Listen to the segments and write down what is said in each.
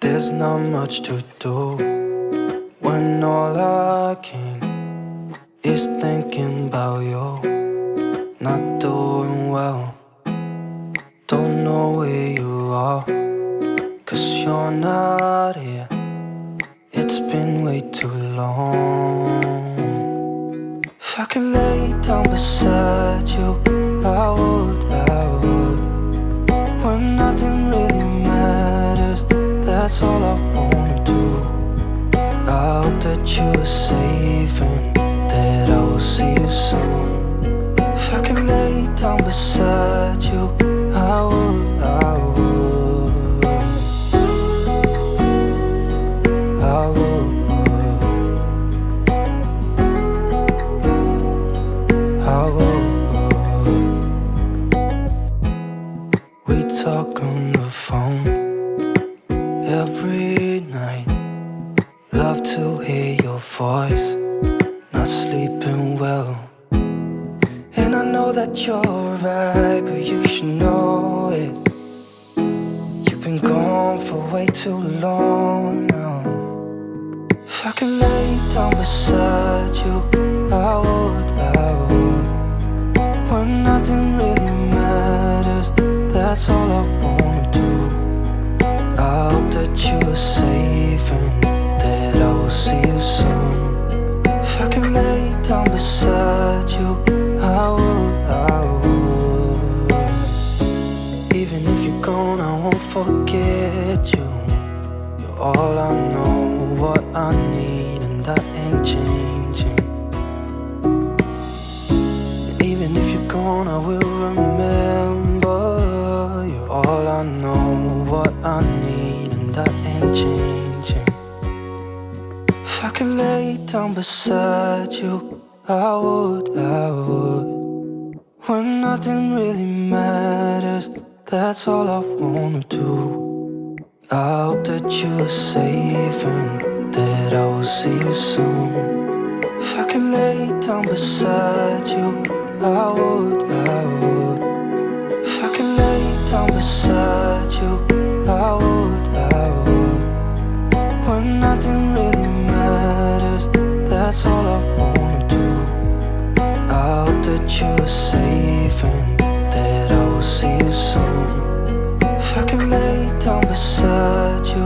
There's not much to do when all I can is thinking about you. Not doing well, don't know where you are, 'cause you're not here. It's been way too long. If I could lay down beside you, I would. When nothing really matters, that's all I wanna do. I hope that you are safe and that I will see you soon. If I could lay down beside you, I would. I would. We talk on the phone every night. Love to hear your voice. Not sleeping well, and I know that you're right, but you should know it. You've been gone for way too long now. If I could lay down beside you, I would. When nothing really matters, that's all I wanna do. I hope that you are safe and that I will see you soon. If I could lay down beside you, I would. Even if you're gone, I won't forget you. You're all I know, what I need, and that ain't changing. And even if you're gone, I will remember. You're all I know, what I need, and that ain't changing. If I could lay down beside you, I would. When nothing really matters, that's all I wanna do. I hope that you are safe and that I will see you soon. If I could lay down beside you, I would. If I could lay down beside you, I would. When nothing really matters, that's all I wanna do. I hope that you are safe and that I will see you soon. If I could lay down beside you,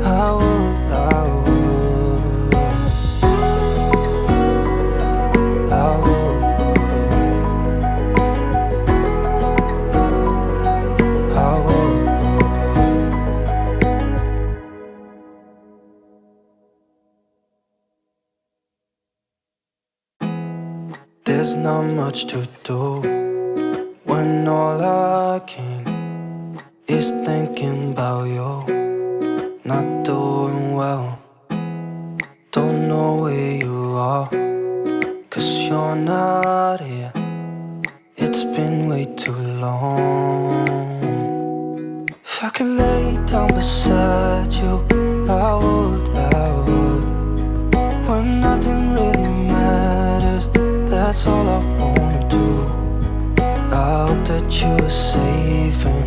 I would. I would. There's not much to do when all I can is thinking about you. Not doing well, don't know where you are, 'cause you're not here. It's been way too long. If I could lay down beside you, I would. When nothing really matters, that's all I wanna do. I hope that you are safe and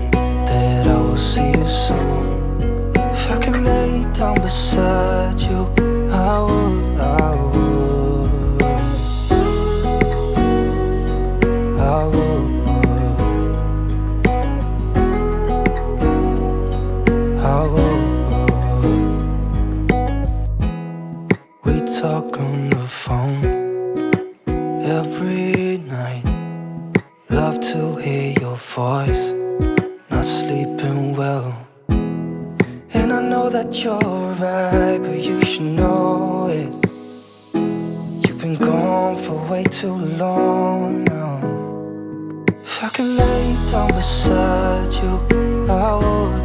that I will see you soon. If I could lay down beside you, I would. We talk on the phone every night. Love to hear your voice. Not sleeping well, and I know that you're right, but you should know it. You've been gone for way too long now. If I could lay down beside you, I would.